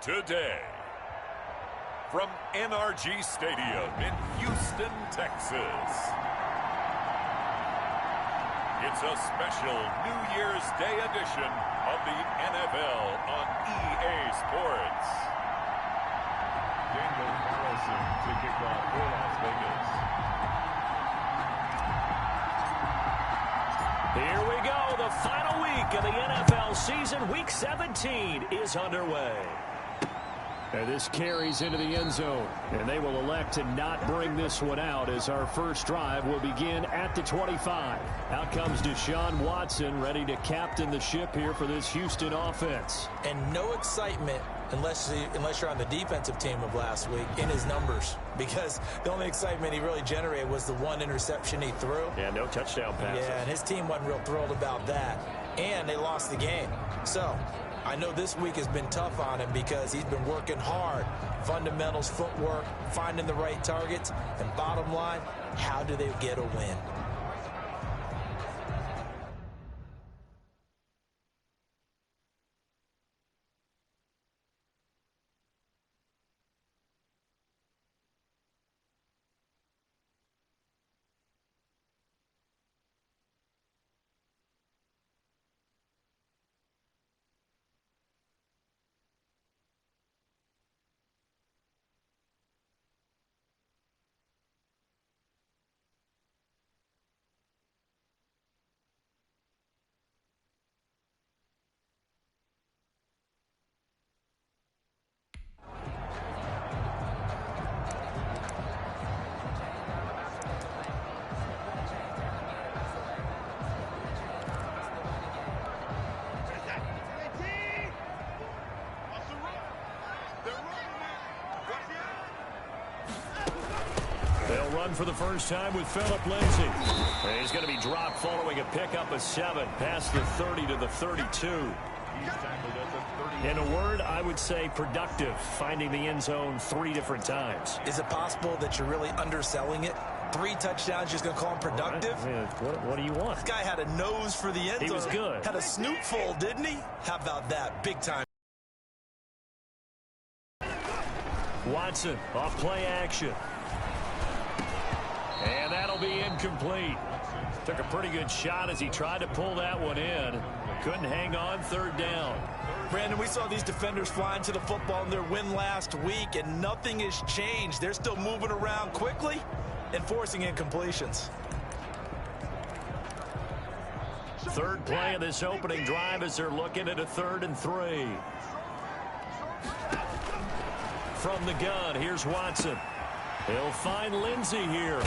today. From NRG Stadium in Houston, Texas. It's a special New Year's Day edition of the NFL on EA Sports. Daniel Carlson to kick off for Las Vegas. Here we go. The final week of the NFL season. Week 17 is underway. And this carries into the end zone. And they will elect to not bring this one out as our first drive will begin at the 25. Out comes Deshaun Watson, ready to captain the ship here for this Houston offense. And no excitement unless you're on the defensive team of last week in his numbers. Because the only excitement he really generated was the one interception he threw. Yeah, no touchdown passes. Yeah, and his team wasn't real thrilled about that. And they lost the game. So I know this week has been tough on him because he's been working hard. Fundamentals, footwork, finding the right targets. And bottom line, how do they get a win? They'll run for the first time with Phillip Lindsay. And he's going to be dropped following a pickup of 7 past the 30 to the 32. In a word, I would say productive, finding the end zone 3 different times. Is it possible that you're really underselling it? 3 touchdowns, just going to call him productive? Right. What do you want? This guy had a nose for the end zone. He was good. Had a snoot full, didn't he? How about that? Big time. Watson off play action. And that'll be incomplete. Took a pretty good shot as he tried to pull that one in. Couldn't hang on, 3rd down. Brandon, we saw these defenders flying to the football in their win last week, and nothing has changed. They're still moving around quickly and forcing incompletions. 3rd play of this opening drive as they're looking at a 3rd and 3. From the gun, here's Watson. He'll find Lindsay here.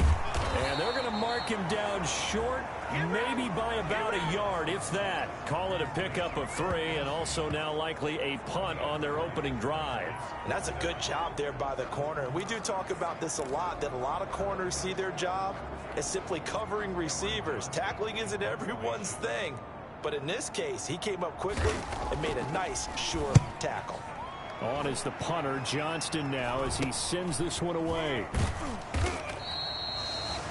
And they're going to mark him down short, maybe by about a yard, if that. Call it a pickup of 3, and also now likely a punt on their opening drive. And that's a good job there by the corner. We do talk about this a lot, that a lot of corners see their job as simply covering receivers. Tackling isn't everyone's thing. But in this case, he came up quickly and made a nice, sure tackle. On is the punter, Johnston, now as he sends this one away.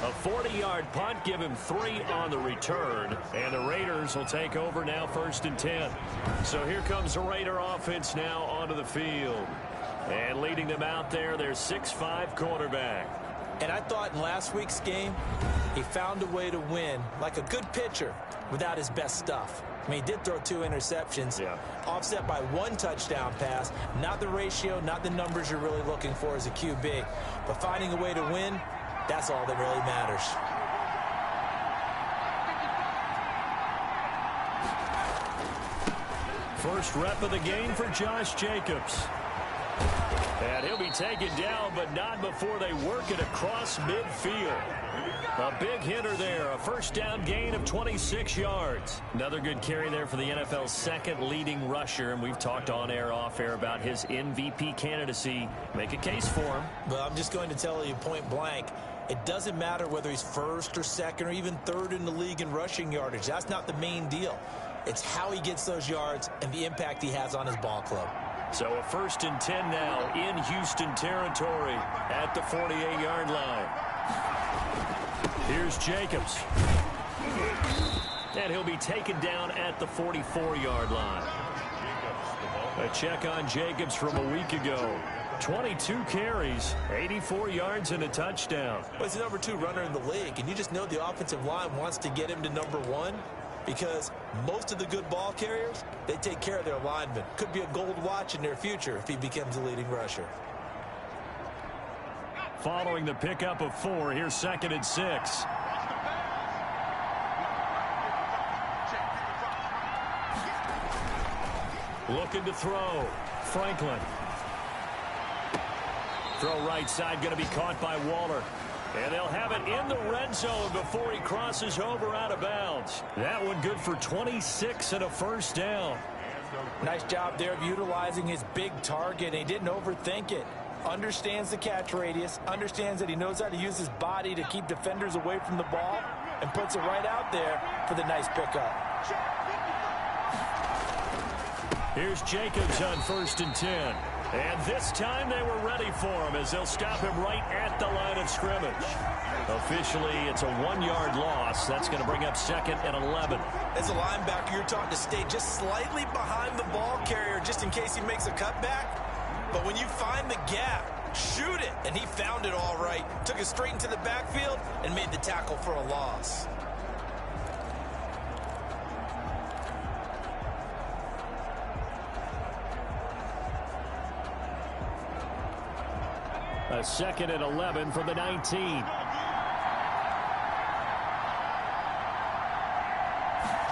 A 40-yard punt, give him 3 on the return. And the Raiders will take over now 1st and 10. So here comes the Raider offense now onto the field. And leading them out there, their 6'5" quarterback. And I thought in last week's game, he found a way to win, like a good pitcher, without his best stuff. I mean, he did throw 2 interceptions, offset by 1 touchdown pass. Not the ratio, not the numbers you're really looking for as a QB. But finding a way to win, that's all that really matters. First rep of the game for Josh Jacobs. And he'll be taken down, but not before they work it across midfield. A big hitter there, a 1st down gain of 26 yards. Another good carry there for the NFL's 2nd leading rusher, and we've talked on air, off air about his MVP candidacy. Make a case for him. Well, I'm just going to tell you point blank, it doesn't matter whether he's 1st or 2nd or even 3rd in the league in rushing yardage. That's not the main deal. It's how he gets those yards and the impact he has on his ball club. So a 1st and 10 now in Houston territory at the 48-yard line. Here's Jacobs. And he'll be taken down at the 44-yard line. A check on Jacobs from a week ago. 22 carries, 84 yards, and a touchdown. Well, he's the number 2 runner in the league, and you just know the offensive line wants to get him to number 1 because most of the good ball carriers, they take care of their linemen. Could be a gold watch in their future if he becomes a leading rusher. Following the pickup of 4, here's 2nd and 6. Looking to throw. Franklin. Throw right side, going to be caught by Waller. And they'll have it in the red zone before he crosses over out of bounds. That one good for 26 and a first down. Nice job there of utilizing his big target. He didn't overthink it. Understands the catch radius, understands that he knows how to use his body to keep defenders away from the ball, and puts it right out there for the nice pickup. Here's Jacobs on 1st and 10. And this time they were ready for him as they'll stop him right at the line of scrimmage. Officially, it's a 1-yard loss. That's going to bring up 2nd and 11. As a linebacker, you're taught to stay just slightly behind the ball carrier just in case he makes a cutback. But when you find the gap, shoot it. And he found it all right. Took it straight into the backfield and made the tackle for a loss. A 2nd and 11 from the 19.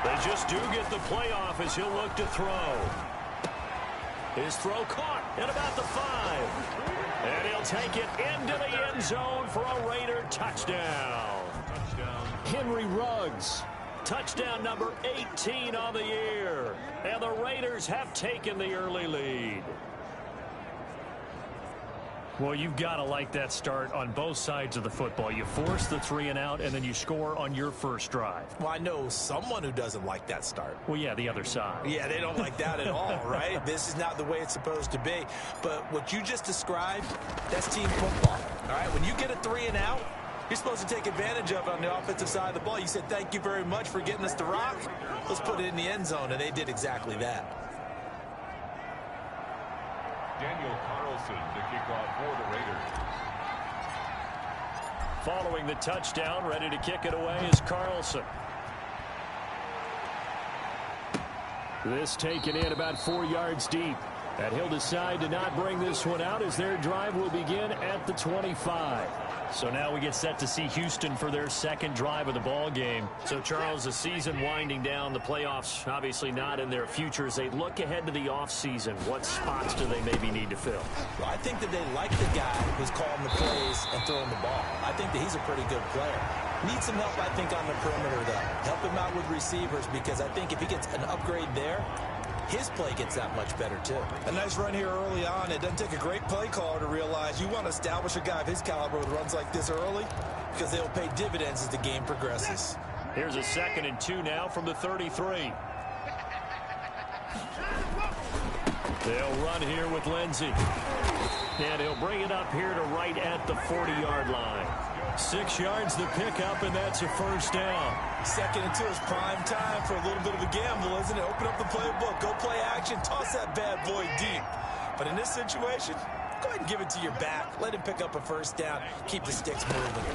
They just do get the playoff as he'll look to throw. His throw caught at about the 5. And he'll take it into the end zone for a Raider touchdown. Henry Ruggs. Touchdown number 18 on the year. And the Raiders have taken the early lead. Well, you've got to like that start on both sides of the football. You force the 3 and out, and then you score on your first drive. Well, I know someone who doesn't like that start. Well, yeah, the other side. Yeah, they don't like that at all, right? This is not the way it's supposed to be. But what you just described, that's team football. All right, when you get a 3 and out, you're supposed to take advantage of it on the offensive side of the ball. You said, thank you very much for getting us the rock. Let's put it in the end zone, and they did exactly that. Daniel Carlson to kick off for the Raiders. Following the touchdown, ready to kick it away is Carlson. This taken in about 4 yards deep. And he'll decide to not bring this one out as their drive will begin at the 25. So now we get set to see Houston for their 2nd drive of the ball game. So, Charles, the season winding down, the playoffs obviously not in their future. As they look ahead to the offseason, what spots do they maybe need to fill? Well, I think that they like the guy who's calling the plays and throwing the ball. I think that he's a pretty good player. Needs some help, I think, on the perimeter, though. Help him out with receivers, because I think if he gets an upgrade there, his play gets that much better, too. A nice run here early on. It doesn't take a great play caller to realize you want to establish a guy of his caliber with runs like this early, because they'll pay dividends as the game progresses. Here's a 2nd and 2 now from the 33. They'll run here with Lindsey. And he'll bring it up here to right at the 40-yard line. 6 yards the pickup, and that's a first down. 2nd and 2 is prime time for a little bit of a gamble, isn't it? Open up the playbook, go play action, toss that bad boy deep. But in this situation, go ahead and give it to your back. Let him pick up a first down. Keep the sticks moving.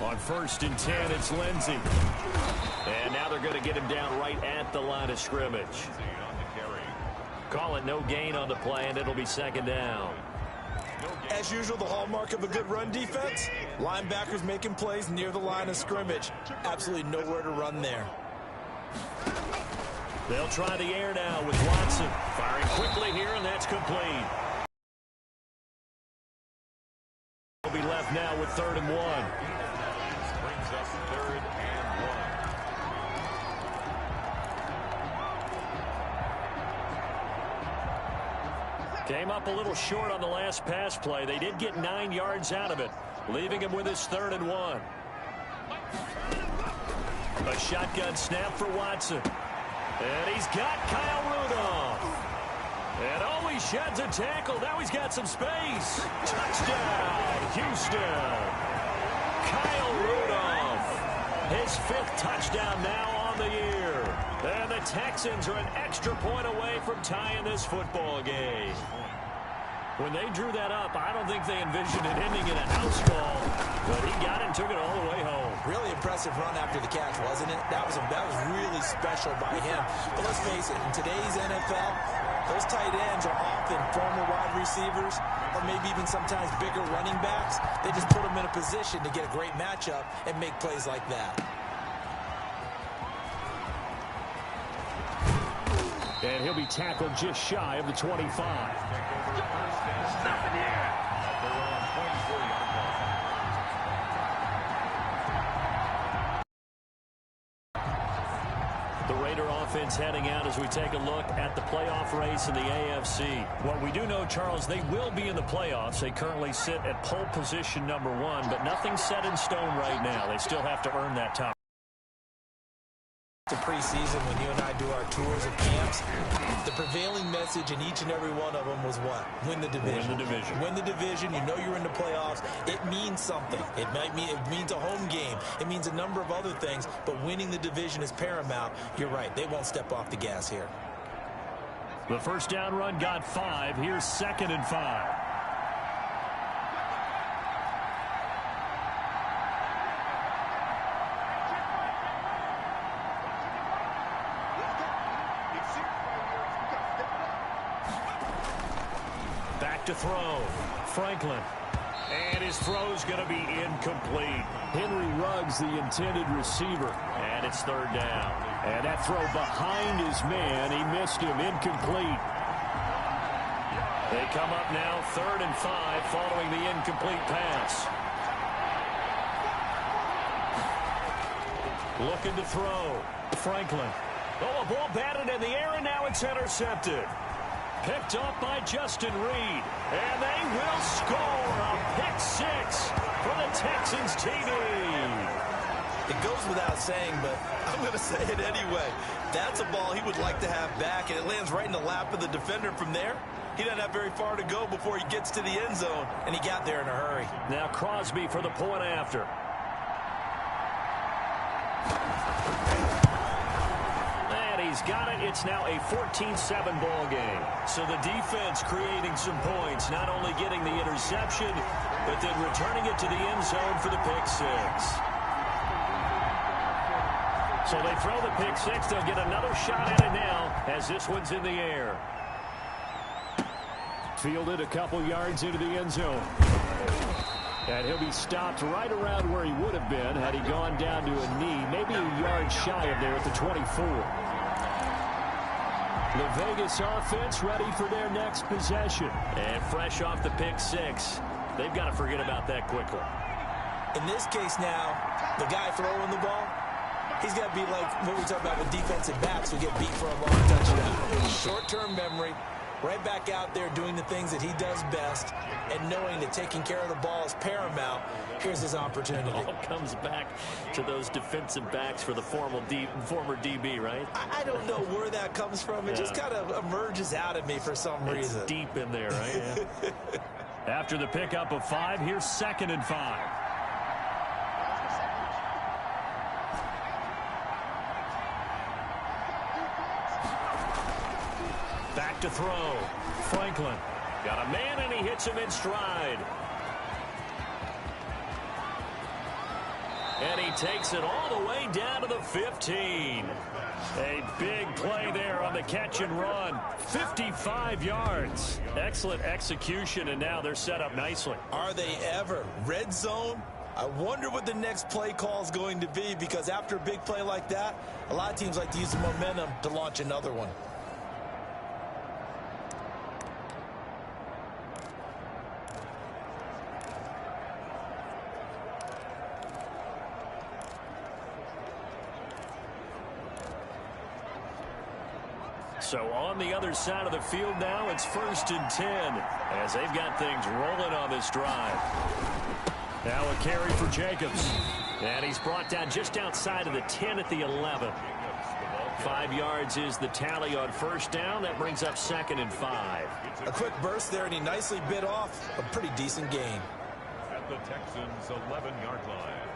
On 1st and 10, it's Lindsey. And now they're going to get him down right at the line of scrimmage. Call it no gain on the play, and it'll be 2nd down. As usual, the hallmark of a good run defense, linebackers making plays near the line of scrimmage. Absolutely nowhere to run there. They'll try the air now with Watson. Firing quickly here, and that's complete. Will be left now with 3rd and 1. Brings us 3rd and 1. Came up a little short on the last pass play. They did get 9 yards out of it, leaving him with his 3rd and 1. A shotgun snap for Watson. And he's got Kyle Rudolph. And oh, he sheds a tackle. Now he's got some space. Touchdown, Houston. Kyle Rudolph. His 5th touchdown now on the year. And the the Texans are an extra point away from tying this football game. When they drew that up, I don't think they envisioned it ending in a house call, but he got it and took it all the way home. Really impressive run after the catch, wasn't it? That was really special by him. But let's face it, in today's NFL, those tight ends are often former wide receivers or maybe even sometimes bigger running backs. They just put them in a position to get a great matchup and make plays like that. And he'll be tackled just shy of the 25. The Raider offense heading out as we take a look at the playoff race in the AFC. What we do know, Charles, they will be in the playoffs. They currently sit at pole position #1, but nothing's set in stone right now. They still have to earn that top. The preseason, when you and I do our tours of camps, the prevailing message in each and every one of them was what? Win the division. Win the division. Win the division. You know you're in the playoffs. It means something. It means a home game. It means a number of other things, but winning the division is paramount. You're right. They won't step off the gas here. The first down run got 5. Here's 2nd and 5. To throw. Franklin. And his throw's going to be incomplete. Henry Ruggs, the intended receiver. And it's 3rd down. And that throw behind his man. He missed him. Incomplete. They come up now 3rd and 5 following the incomplete pass. Looking to throw. Franklin. Oh, a ball batted in the air, and now it's intercepted. Picked up by Justin Reed. And they will score a pick 6 for the Texans TV. It goes without saying, but I'm going to say it anyway. That's a ball he would like to have back, and it lands right in the lap of the defender from there. He doesn't have very far to go before he gets to the end zone, and he got there in a hurry. Now Crosby for the point after. He's got it. It's now a 14-7 ball game. So the defense creating some points, not only getting the interception, but then returning it to the end zone for the pick 6. So they throw the pick 6. They'll get another shot at it now as this one's in the air. Fielded a couple yards into the end zone. And he'll be stopped right around where he would have been had he gone down to a knee, maybe a yard shy of there at the 24. The Vegas offense ready for their next possession. And fresh off the pick 6. They've got to forget about that quickly. In this case now, the guy throwing the ball, he's got to be like what we talk about with defensive backs who get beat for a long touchdown. Short-term memory, right back out there doing the things that he does best, and knowing that taking care of the ball is paramount. Here's his opportunity. It all comes back to those defensive backs for the former DB, right? I don't know where that comes from. It just kind of emerges out of me for some reason. It's deep in there, right? Yeah. After the pickup of 5, here's 2nd and 5. Back to throw. Franklin. Got a man, and he hits him in stride. And he takes it all the way down to the 15. A big play there on the catch and run. 55 yards. Excellent execution, and now they're set up nicely. Are they ever? Red zone? I wonder what the next play call is going to be, because after a big play like that, a lot of teams like to use the momentum to launch another one. So on the other side of the field now, it's 1st and 10 as they've got things rolling on this drive. Now a carry for Jacobs. And he's brought down just outside of the 10 at the 11. 5 yards is the tally on 1st down. That brings up 2nd and 5. A quick burst there, and he nicely bit off a pretty decent gain. At the Texans' 11-yard line.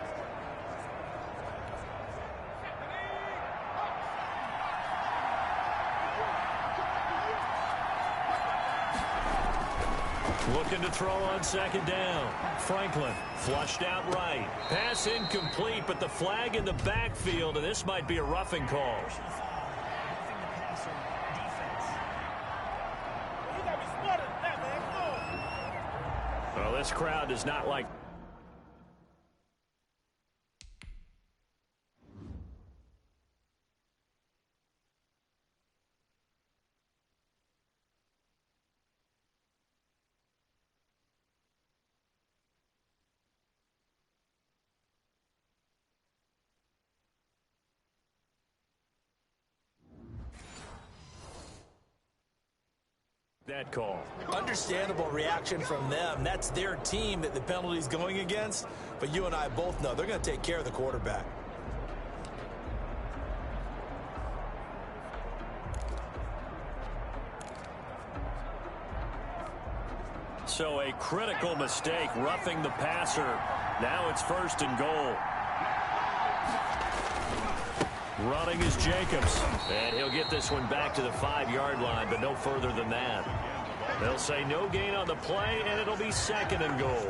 Looking to throw on second down. Franklin flushed out right. Pass incomplete, but the flag in the backfield, and this might be a roughing call. Well, this crowd does not like... that call. Understandable reaction from them. That's their team that the penalty's going against. But you and I both know they're going to take care of the quarterback. So a critical mistake, roughing the passer. Now it's 1st and goal. Running is Jacobs. And he'll get this one back to the 5-yard line, but no further than that. They'll say no gain on the play, and it'll be 2nd and goal.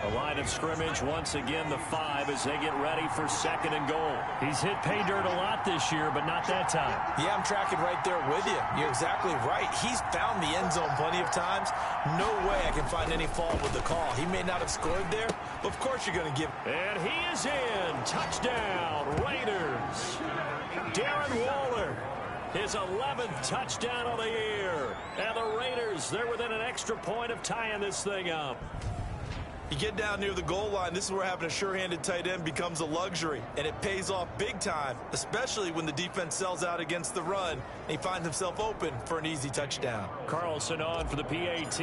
A line of scrimmage once again, the 5, as they get ready for 2nd and goal. He's hit pay dirt a lot this year, but not that time. Yeah, I'm tracking right there with you. You're exactly right. He's found the end zone plenty of times. No way I can find any fault with the call. He may not have scored there, but of course you're going to give. And he is in. Touchdown, Raiders. Darren Waller, his 11th touchdown of the year. And the Raiders, they're within an extra point of tying this thing up. You get down near the goal line, this is where having a sure-handed tight end becomes a luxury, and it pays off big time, especially when the defense sells out against the run, and he finds himself open for an easy touchdown. Carlson on for the PAT.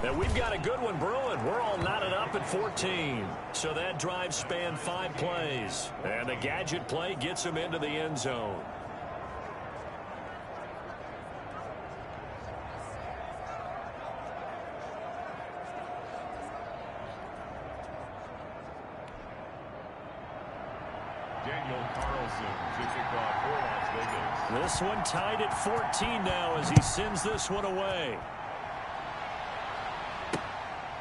And we've got a good one brewing. We're all knotted up at 14. So that drive spanned 5 plays, and the gadget play gets him into the end zone. This one tied at 14 now as he sends this one away.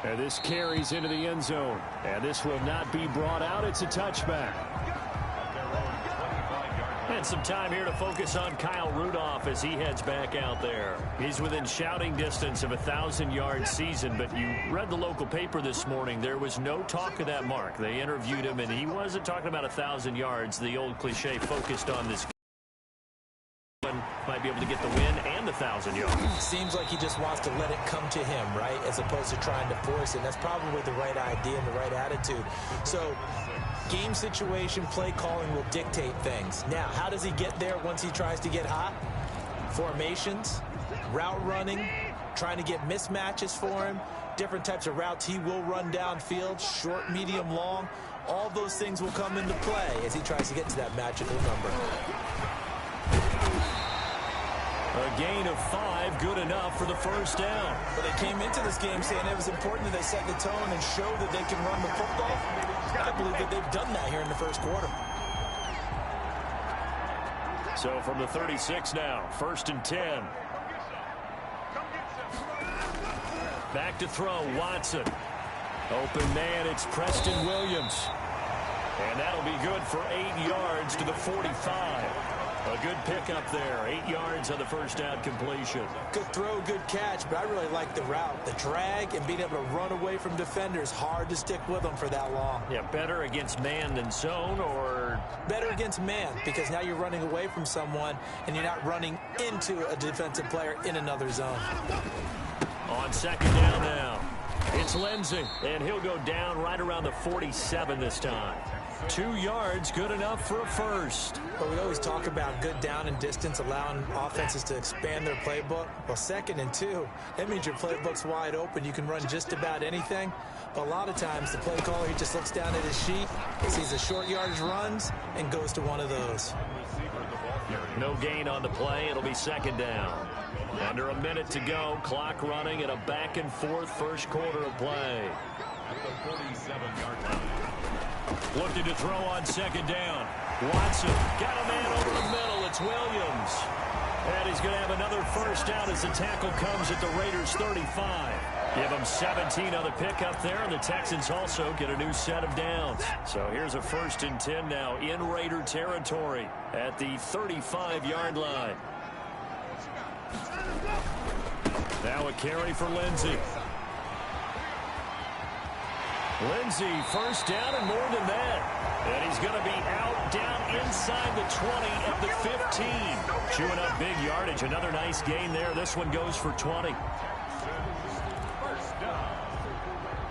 And this carries into the end zone. And this will not be brought out. It's a touchback. And some time here to focus on Kyle Rudolph as he heads back out there. He's within shouting distance of a 1,000-yard season, but you read the local paper this morning. There was no talk of that mark. They interviewed him, and he wasn't talking about 1,000 yards. The old cliche focused on this. Might be able to get the win and the 1,000 yards. Seems like he just wants to let it come to him, right, as opposed to trying to force it. And that's probably the right idea and the right attitude. So game situation, play calling will dictate things. Now, how does he get there once he tries to get hot? Formations, route running, trying to get mismatches for him, different types of routes he will run downfield, short, medium, long. All those things will come into play as he tries to get to that magical number. A gain of 5, good enough for the 1st down. But they came into this game saying it was important that they set the tone and show that they can run the football. I believe that they've done that here in the 1st quarter. So from the 36 now, 1st and 10. Back to throw, Watson. Open man, it's Preston Williams. And that'll be good for 8 yards to the 45. A good pickup there. 8 yards on the 1st down completion. Good throw, good catch, but I really like the route. The drag and being able to run away from defenders. Hard to stick with them for that long. Yeah, better against man than zone, or? Better against man, because now you're running away from someone and you're not running into a defensive player in another zone. On 2nd down now, it's Lindsey, and he'll go down right around the 47 this time. 2 yards, good enough for a 1st. But we always talk about good down and distance, allowing offenses to expand their playbook. Well, 2nd and 2, that means your playbook's wide open. You can run just about anything. But a lot of times, the play caller, he just looks down at his sheet, sees the short yardage runs, and goes to one of those. No gain on the play. It'll be 2nd down. Under a minute to go. Clock running at a back-and-forth 1st quarter of play. At the 47-yard line. Looking to throw on 2nd down. Watson got a man over the middle. It's Williams. And he's going to have another first down as the tackle comes at the Raiders' 35. Give them 17 on the pickup there, and the Texans also get a new set of downs. So here's a 1st and 10 now in Raider territory at the 35-yard line. Now a carry for Lindsey. Lindsey, first down and more than that. And he's going to be out down inside the 20 at the 15. Chewing up big yardage. Another nice gain there. This one goes for 20. First down.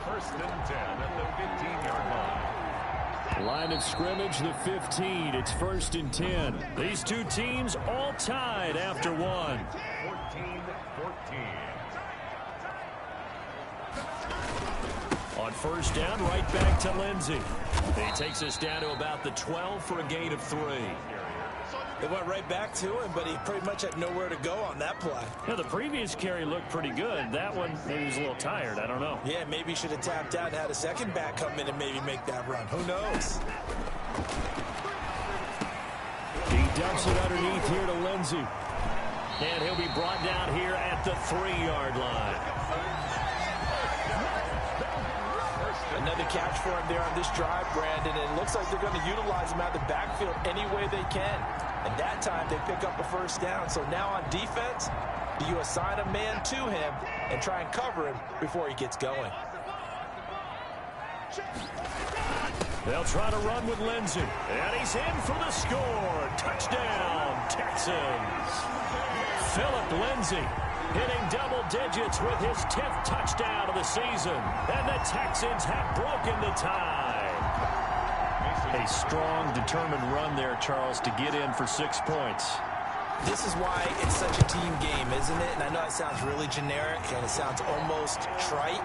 1st and 10 at the 15-yard line. Line of scrimmage, the 15. It's 1st and 10. These two teams all tied after one. 14-14. On first down, right back to Lindsey. He takes us down to about the 12 for a gain of 3. They went right back to him, but he pretty much had nowhere to go on that play. Yeah, the previous carry looked pretty good. That one, maybe he was a little tired. I don't know. Yeah, maybe he should have tapped out and had a second back come in and maybe make that run. Who knows? He dumps it underneath here to Lindsey. And he'll be brought down here at the 3-yard line. Another catch for him there on this drive, Brandon. And it looks like they're going to utilize him out of the backfield any way they can. And that time they pick up a first down. So now on defense, do you assign a man to him and try and cover him before he gets going? They'll try to run with Lindsey. And he's in for the score. Touchdown, Texans. Philip Lindsey hitting double digits with his 10th touchdown of the season. And the Texans have broken the tie. A strong, determined run there, Charles, to get in for 6 points. This is why it's such a team game, isn't it? And I know it sounds really generic and it sounds almost trite,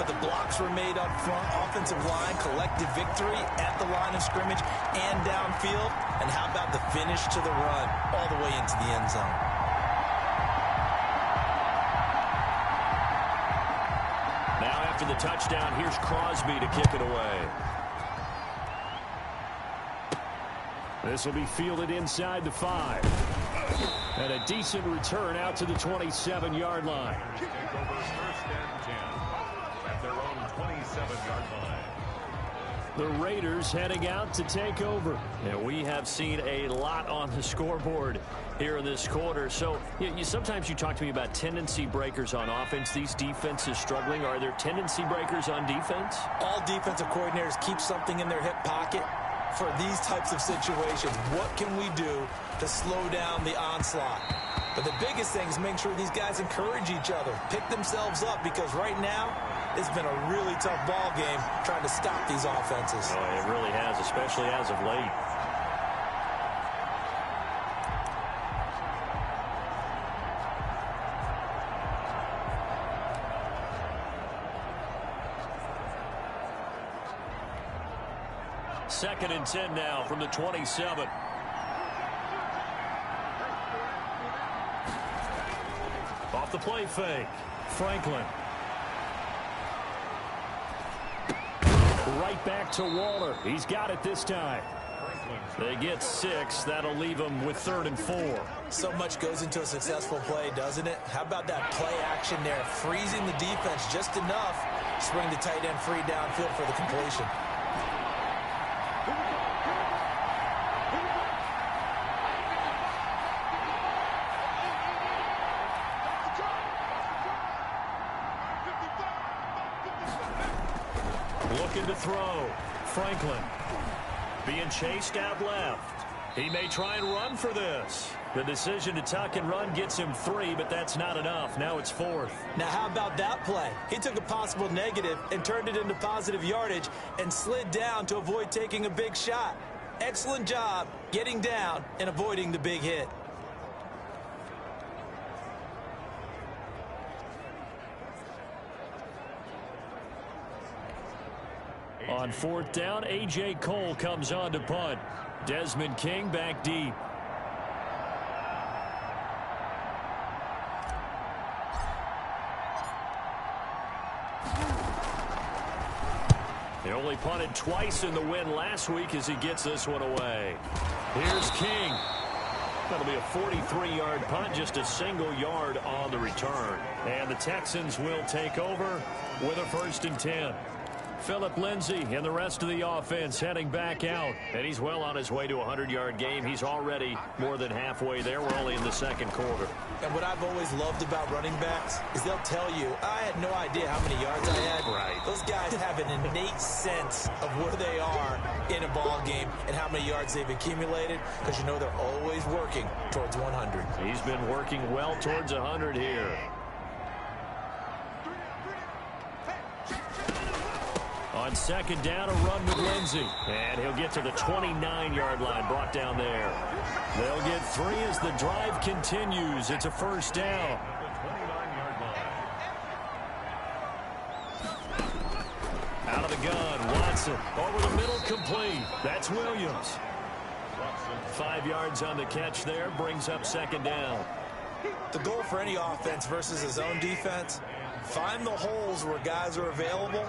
but the blocks were made up front, offensive line, collective victory at the line of scrimmage and downfield. And how about the finish to the run all the way into the end zone? Now after the touchdown, here's Crosby to kick it away. This will be fielded inside the 5. And a decent return out to the 27-yard line. Take over 1st and 10 at their own 27-yard line. The Raiders heading out to take over. And we have seen a lot on the scoreboard here in this quarter. So sometimes you talk to me about tendency breakers on offense. These defenses struggling. Are there tendency breakers on defense? All defensive coordinators keep something in their hip pocket for these types of situations. What can we do to slow down the onslaught? But the biggest thing is make sure these guys encourage each other, pick themselves up, because right now it's been a really tough ball game trying to stop these offenses. Oh, it really has, especially as of late. Second and 10 now from the 27. Off the play fake. Franklin. Right back to Waller. He's got it this time. They get 6. That'll leave them with 3rd and 4. So much goes into a successful play, doesn't it? How about that play action there? Freezing the defense just enough to swing the tight end free downfield for the completion. Looking to throw. Franklin being chased out left. He may try and run for this. The decision to tuck and run gets him 3, but that's not enough. Now it's 4th. Now how about that play? He took a possible negative and turned it into positive yardage and slid down to avoid taking a big shot. Excellent job getting down and avoiding the big hit. On 4th down, A.J. Cole comes on to punt. Desmond King back deep. He only punted twice in the win last week as he gets this one away. Here's King. That'll be a 43-yard punt, just a single yard on the return. And the Texans will take over with a 1st and 10. Phillip Lindsay and the rest of the offense heading back out. And he's well on his way to a 100-yard game. He's already more than halfway there. We're only in the 2nd quarter. And what I've always loved about running backs is they'll tell you, I had no idea how many yards I had. Right. Those guys have an innate sense of where they are in a ball game and how many yards they've accumulated, because you know they're always working towards 100. He's been working well towards 100 here. On 2nd down, a run with Lindsay. And he'll get to the 29-yard line, brought down there. They'll get 3 as the drive continues. It's a 1st down. Out of the gun, Watson. Over the middle, complete. That's Williams. 5 yards on the catch there, brings up 2nd down. The goal for any offense versus his own defense, find the holes where guys are available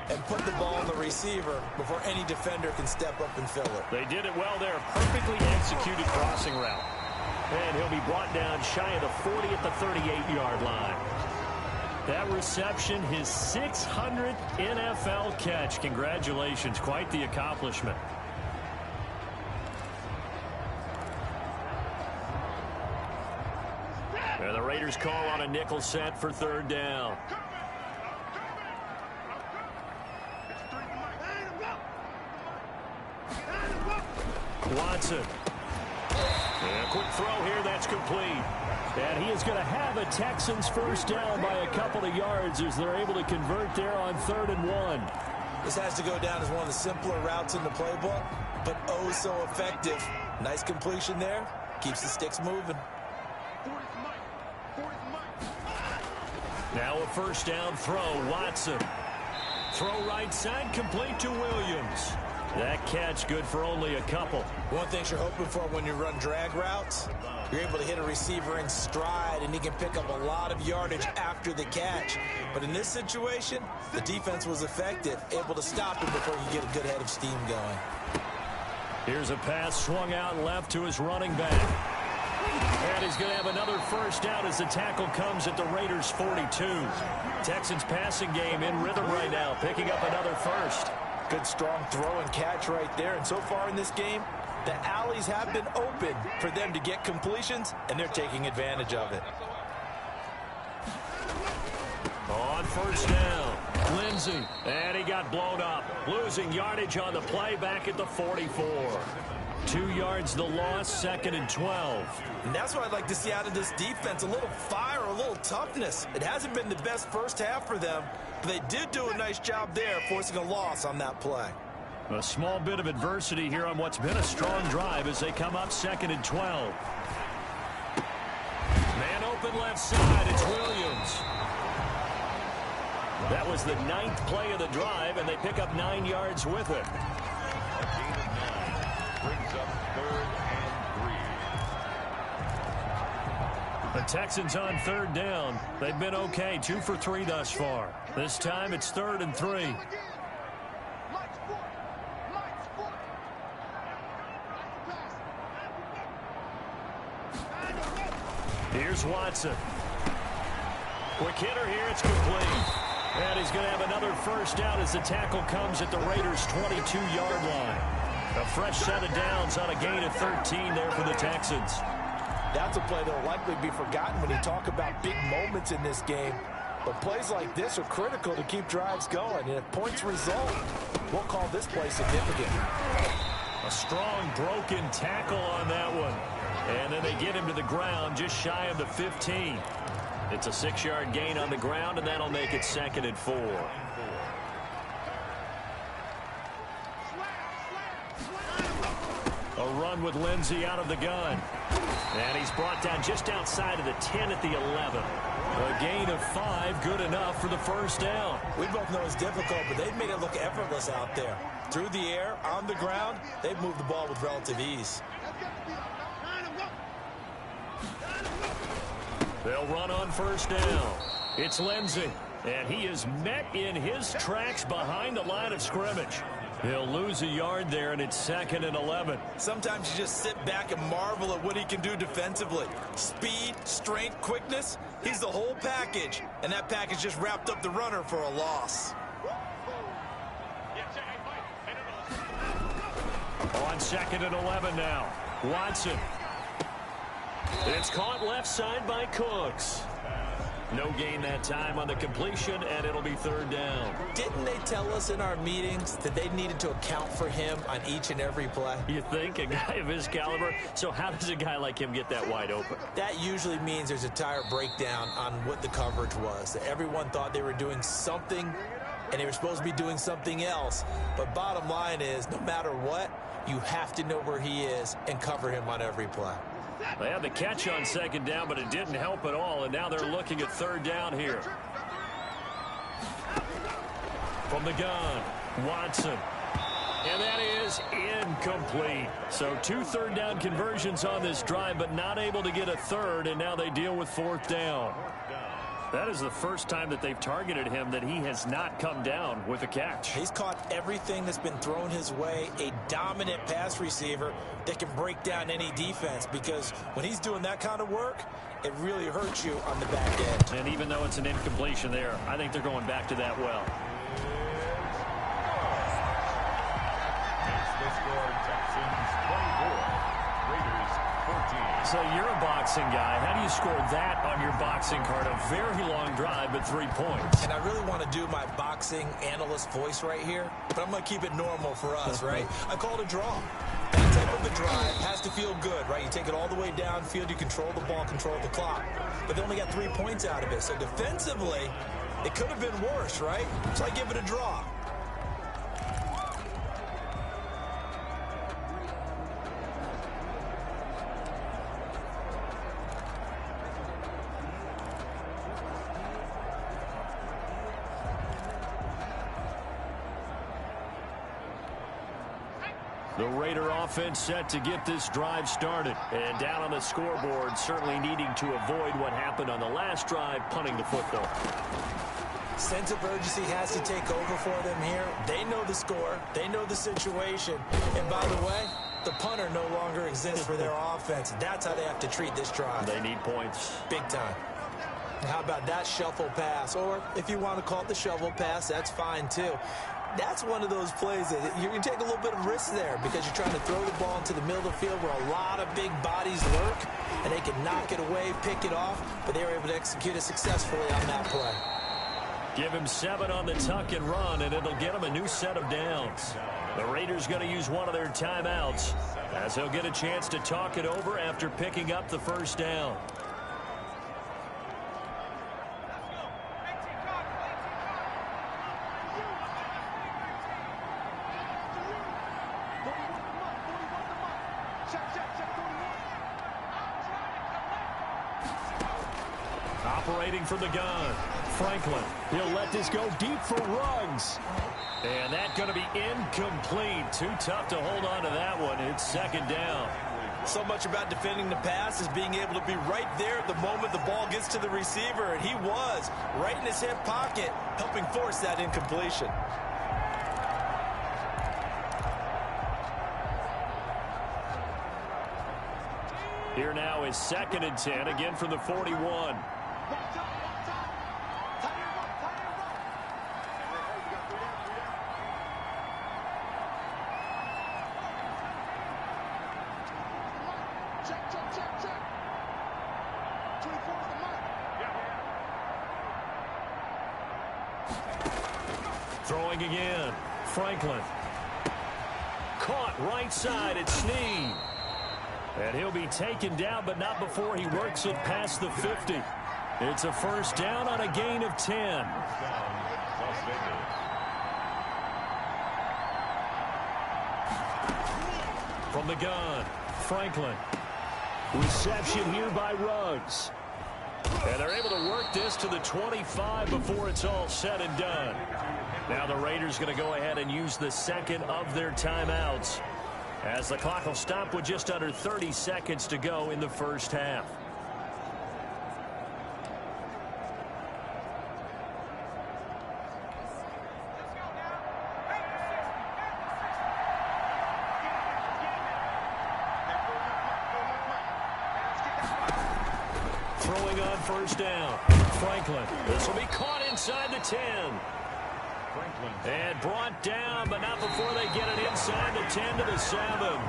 and put the ball on the receiver before any defender can step up and fill it. They did it well there. Perfectly executed crossing route. And he'll be brought down shy of the 40 at the 38-yard line. That reception, his 600th NFL catch. Congratulations. Quite the accomplishment. And the Raiders call on a nickel set for 3rd down. Watson. And a quick throw here, that's complete. And he is going to have a Texans 1st down by a couple of yards as they're able to convert there on 3rd and 1. This has to go down as one of the simpler routes in the playbook, but oh so effective. Nice completion there. Keeps the sticks moving. Now a 1st down throw, Watson. Throw right side, complete to Williams. That catch good for only a couple. One thing you're hoping for when you run drag routes, you're able to hit a receiver in stride, and he can pick up a lot of yardage after the catch. But in this situation, the defense was effective, able to stop him before he could get a good head of steam going. Here's a pass swung out left to his running back. And he's going to have another 1st down as the tackle comes at the Raiders' 42. Texans passing game in rhythm right now, picking up another 1st. Good strong throw and catch right there. And so far in this game, the alleys have been open for them to get completions, and they're taking advantage of it. On 1st down, Lindsay. And he got blown up. Losing yardage on the play back at the 44. 2 yards the loss, 2nd and 12. And that's what I'd like to see out of this defense, a little fire, a little toughness. It hasn't been the best 1st half for them, but they did do a nice job there, forcing a loss on that play. A small bit of adversity here on what's been a strong drive as they come up 2nd and 12. Man open left side, it's Williams. That was the 9th play of the drive, and they pick up 9 yards with it. Brings up 3rd and 3. The Texans on 3rd down. They've been okay, 2 for 3 thus far. This time it's 3rd and 3. Here's Watson. Quick hitter here, it's complete. And he's going to have another 1st down as the tackle comes at the Raiders' 22-yard line. A fresh set of downs on a gain of 13 there for the Texans. That's a play that will likely be forgotten when you talk about big moments in this game. But plays like this are critical to keep drives going. And if points result, we'll call this play significant. A strong broken tackle on that one. And then they get him to the ground just shy of the 15. It's a 6-yard gain on the ground, and that'll make it 2nd and 4. A run with Lindsay out of the gun. And he's brought down just outside of the 10 at the 11. A gain of 5, good enough for the 1st down. We both know it's difficult, but they've made it look effortless out there. Through the air, on the ground, they've moved the ball with relative ease. They'll run on 1st down. It's Lindsay, and he is met in his tracks behind the line of scrimmage. He'll lose a yard there, and it's 2nd and 11. Sometimes you just sit back and marvel at what he can do defensively. Speed, strength, quickness, he's the whole package. And that package just wrapped up the runner for a loss. On 2nd and 11 now. Watson. It's caught left side by Cooks. No gain that time on the completion, and it'll be 3rd down. Didn't they tell us in our meetings that they needed to account for him on each and every play? You think? A guy of his caliber? So how does a guy like him get that wide open? That usually means there's a tire breakdown on what the coverage was. Everyone thought they were doing something, and they were supposed to be doing something else. But bottom line is, no matter what, you have to know where he is and cover him on every play. They had the catch on 2nd down, but it didn't help at all, and now they're looking at 3rd down here. From the gun, Watson. And that is incomplete. So 2 3rd down conversions on this drive, but not able to get a 3rd, and now they deal with 4th down. That is the first time that they've targeted him that he has not come down with a catch. He's caught everything that's been thrown his way, a dominant pass receiver that can break down any defense, because when he's doing that kind of work, it really hurts you on the back end. And even though it's an incompletion there, I think they're going back to that well. Makes the score Texans 24, Raiders 14. So you're a boxing guy. How do you score that on your boxing card? A very long drive, but 3 points. And I really want to do my boxing analyst voice right here, but I'm going to keep it normal for us, right? I call it a draw. That type of a drive has to feel good, right? You take it all the way downfield, you control the ball, control the clock. But they only got 3 points out of it. So defensively, it could have been worse, right? So I give it a draw. The Raider offense set to get this drive started. And down on the scoreboard, certainly needing to avoid what happened on the last drive, punting the football. Sense of urgency has to take over for them here. They know the score. They know the situation. And by the way, the punter no longer exists for their offense. That's how they have to treat this drive. They need points. Big time. How about that shuffle pass? Or if you want to call it the shovel pass, that's fine too. That's one of those plays that you can take a little bit of risk there because you're trying to throw the ball into the middle of the field where a lot of big bodies lurk, and they can knock it away, pick it off, but they were able to execute it successfully on that play. Give him 7 on the tuck and run, and it'll get him a new set of downs. The Raiders going to use one of their timeouts as he'll get a chance to talk it over after picking up the 1st down. Operating from the gun, Franklin. He'll let this go deep for Ruggs. And that's going to be incomplete. Too tough to hold on to that one. It's 2nd down. So much about defending the pass is being able to be right there at the moment the ball gets to the receiver. And he was right in his hip pocket, helping force that incompletion. Here now is 2nd and 10, again from the 41. Throwing again, Franklin. Caught right side at Snead. And he'll be taken down, but not before he works it past the 50. It's a 1st down on a gain of 10. From the gun, Franklin. Reception here by Ruggs. And they're able to work this to the 25 before it's all said and done. Now the Raiders going to go ahead and use the 2nd of their timeouts, as the clock will stop with just under 30 seconds to go in the 1st half. throwing on first down. Franklin. This will be caught inside the 10. And brought down, but not before they get it inside the 10 to the 7.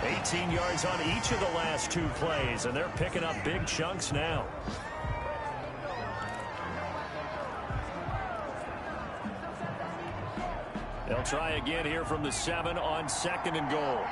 18 yards on each of the last 2 plays, and they're picking up big chunks now. They'll try again here from the 7 on 2nd and goal.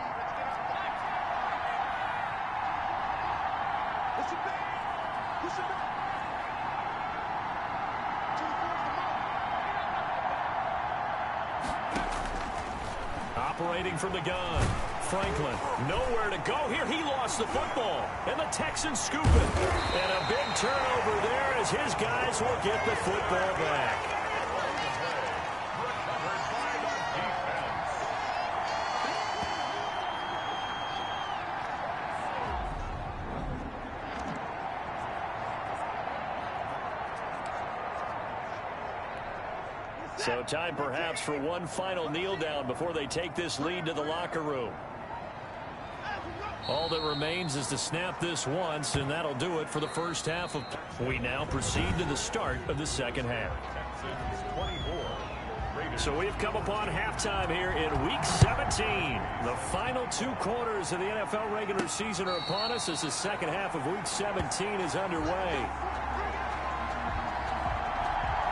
Operating from the gun. Franklin, nowhere to go here. He lost the football, and the Texans scoop it. And a big turnover there as his guys will get the football back. So time perhaps for one final kneel down before they take this lead to the locker room. All that remains is to snap this once, and that'll do it for the first half of. We now proceed to the start of the second half. So we've come upon halftime here in Week 17. The final 2 quarters of the NFL regular season are upon us as the second half of Week 17 is underway.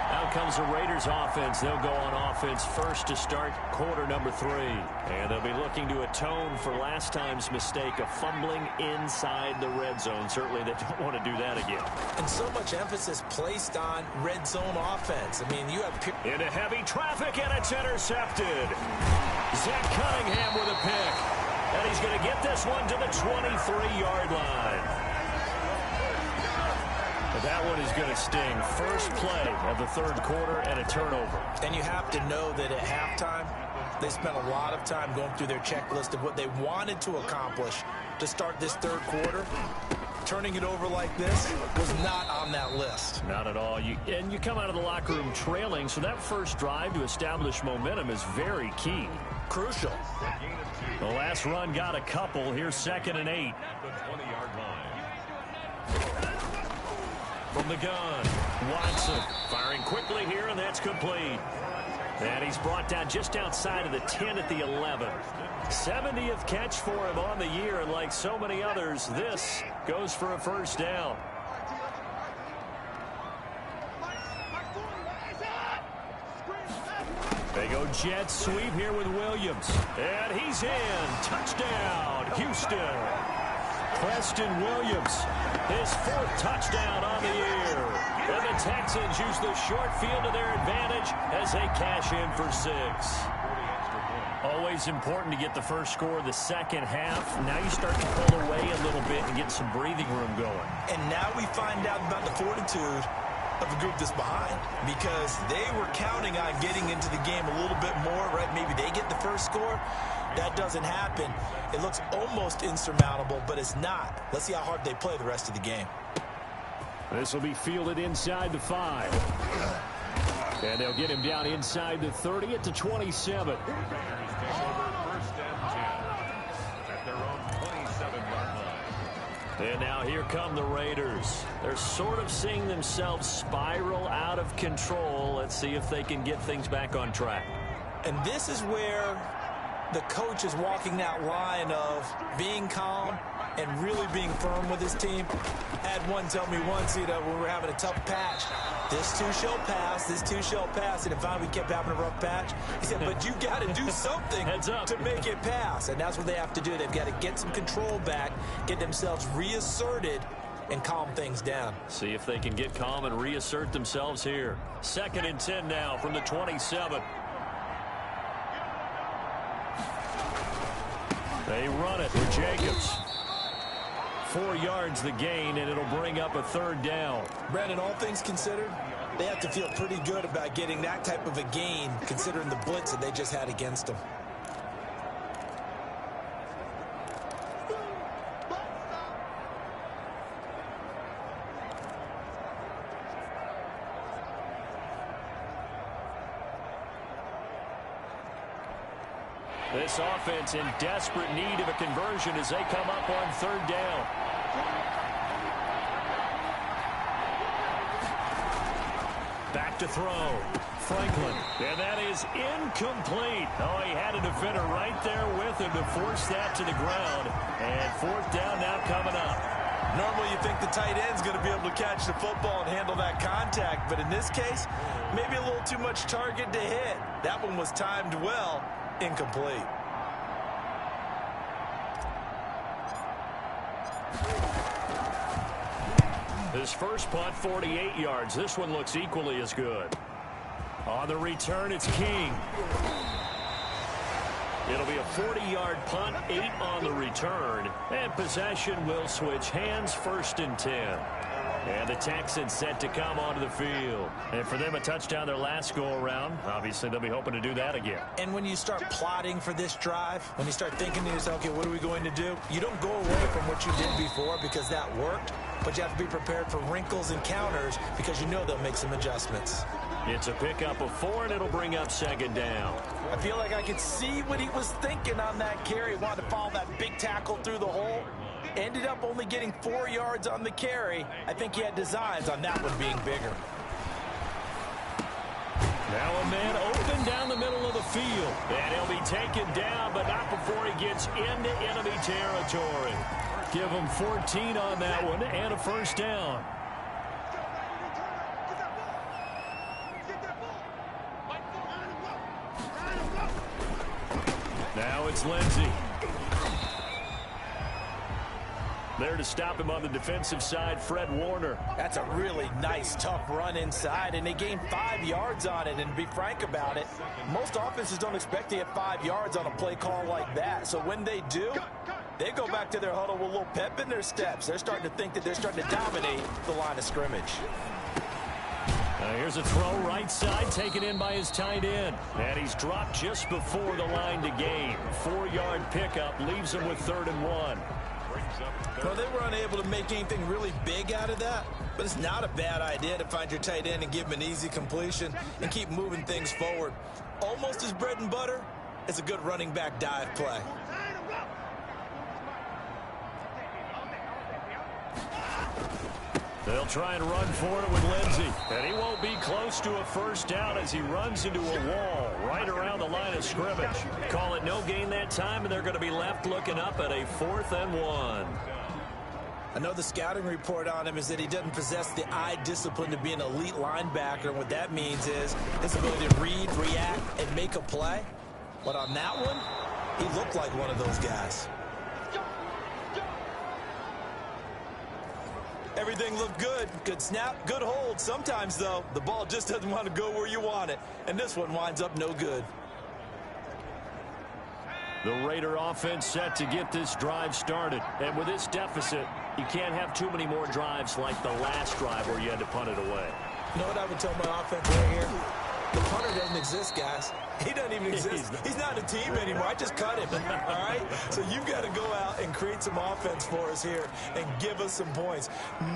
Out comes the Raiders offense. They'll go on offense first to start quarter number 3. And they'll be looking to atone for last time's mistake of fumbling inside the red zone. Certainly they don't want to do that again. And so much emphasis placed on red zone offense. I mean, you have into heavy traffic, and it's intercepted. Zach Cunningham with a pick. And he's going to get this one to the 23-yard line. But that one is going to sting. First play of the 3rd quarter and a turnover. And you have to know that at halftime, they spent a lot of time going through their checklist of what they wanted to accomplish to start this 3rd quarter. Turning it over like this was not on that list. Not at all. You come out of the locker room trailing, so that first drive to establish momentum is very key. Crucial. The last run got a couple. Here's 2nd and 8. From the gun, Watson firing quickly here, and that's complete. And he's brought down just outside of the 10 at the 11. 70th catch for him on the year, and like so many others, this goes for a first down. They go jet sweep here with Williams. And he's in. Touchdown, Houston. Preston Williams, his 4th touchdown on the year. And the Texans use the short field to their advantage as they cash in for 6. Always important to get the first score of the second half. Now you start to pull away a little bit and get some breathing room going. And now we find out about the fortitude of the group that's behind, because they were counting on getting into the game a little bit more, right? Maybe they get the first score. That doesn't happen. It looks almost insurmountable, but it's not. Let's see how hard they play the rest of the game. This will be fielded inside the 5. And they'll get him down inside the 30 at the 27. And now here come the Raiders. They're sort of seeing themselves spiral out of control. Let's see if they can get things back on track. And this is where the coach is walking that line of being calm and really being firm with his team. I had one tell me once, when we were having a tough patch, this too shall pass, this too shall pass. And if finally we kept having a rough patch, he said, but you got to do something to make it pass. And that's what they have to do. They've got to get some control back, get themselves reasserted, and calm things down. See if they can get calm and reassert themselves here. 2nd and 10 now from the 27. They run it with Jacobs. 4 yards the gain, and it'll bring up a 3rd down. Brandon, all things considered, they have to feel pretty good about getting that type of a gain, considering the blitz that they just had against them. This offense in desperate need of a conversion as they come up on 3rd down. Back to throw. Franklin. And that is incomplete. Oh, he had a defender right there with him to force that to the ground. And fourth down now coming up. Normally you think the tight end's going to be able to catch the football and handle that contact. But in this case, maybe a little too much target to hit. That one was timed well. Incomplete. His first punt, 48 yards. This one looks equally as good. On the return, it's King. It'll be a 40-yard punt, 8 on the return. And possession will switch hands, 1st and 10. And the Texans set to come onto the field. And for them, a touchdown their last go-around. Obviously, they'll be hoping to do that again. And when you start plotting for this drive, when you start thinking to yourself, okay, what are we going to do? You don't go away from what you did before because that worked. But you have to be prepared for wrinkles and counters because you know they'll make some adjustments. It's a pickup of 4, and it'll bring up 2nd down. I feel like I could see what he was thinking on that carry. Wanted to follow that big tackle through the hole. Ended up only getting 4 yards on the carry. I think he had designs on that one being bigger. Now a man open down the middle of the field. And he'll be taken down, but not before he gets into enemy territory. Give him 14 on that one and a 1st down. Now it's Lindsey. There to stop him on the defensive side, Fred Warner. That's a really nice, tough run inside, and they gained 5 yards on it. And to be frank about it, most offenses don't expect to get 5 yards on a play call like that. So when they do, they go back to their huddle with a little pep in their steps. They're starting to think that they're starting to dominate the line of scrimmage. Here's a throw right side, taken in by his tight end. And he's dropped just before the line to gain. 4-yard pickup leaves him with 3rd and 1. Well, they were unable to make anything really big out of that, but it's not a bad idea to find your tight end and give him an easy completion and keep moving things forward. Almost as bread and butter as a good running back dive play. They'll try and run for it with Lindsey. And he won't be close to a 1st down as he runs into a wall right around the line of scrimmage. Call it no gain that time, and they're going to be left looking up at a 4th and 1. I know the scouting report on him is that he doesn't possess the eye discipline to be an elite linebacker. And what that means is his ability to read, react, and make a play. But on that one, he looked like one of those guys. Everything looked good. Good snap, good hold. Sometimes, though, the ball just doesn't want to go where you want it. And this one winds up no good. The Raider offense set to get this drive started. And with this deficit, you can't have too many more drives like the last drive where you had to punt it away. You know what I would tell my offense right here? The punter doesn't exist, guys. He doesn't even exist. He's not a team anymore. I just cut him, all right? So you've got to go out and create some offense for us here and give us some points.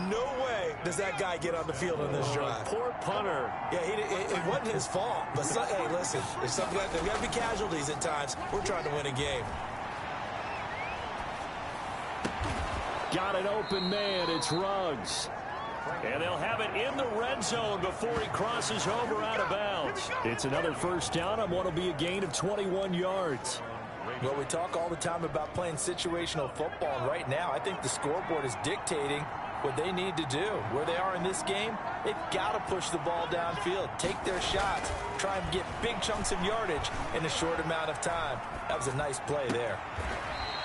No way does that guy get on the field on this drive. Poor punter. Yeah, it wasn't his fault. But, hey, listen, there's got to be casualties at times. We're trying to win a game. Got an open man. It's Ruggs. And they'll have it in the red zone before he crosses over out of bounds. It's another 1st down on what will be a gain of 21 yards. Well, we talk all the time about playing situational football, and right now I think the scoreboard is dictating what they need to do. Where they are in this game, they've got to push the ball downfield, take their shots, try and get big chunks of yardage in a short amount of time. That was a nice play there.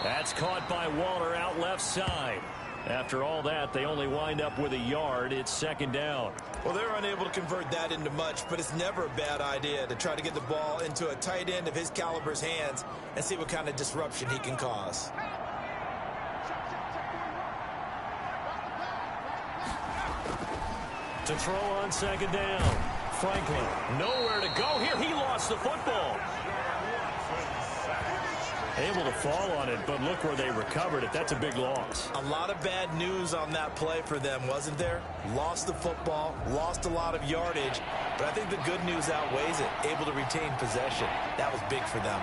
That's caught by Waller out left side. After all that, they only wind up with a yard. It's 2nd down. Well, they're unable to convert that into much, but it's never a bad idea to try to get the ball into a tight end of his caliber's hands and see what kind of disruption he can cause. To throw on 2nd down. Franklin, nowhere to go here. He lost the football. Able to fall on it, but look where they recovered it. That's a big loss. A lot of bad news on that play for them, wasn't there? Lost the football, lost a lot of yardage, but I think the good news outweighs it. Able to retain possession. That was big for them.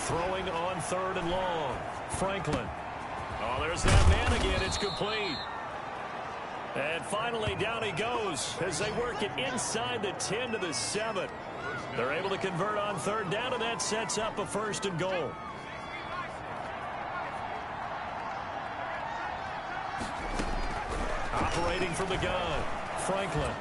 Throwing on 3rd and long. Franklin. Oh, there's that man again. It's complete. And finally, down he goes as they work it inside the 10 to the 7. They're able to convert on third down, and that sets up a 1st and goal. Operating from the gun, Franklin.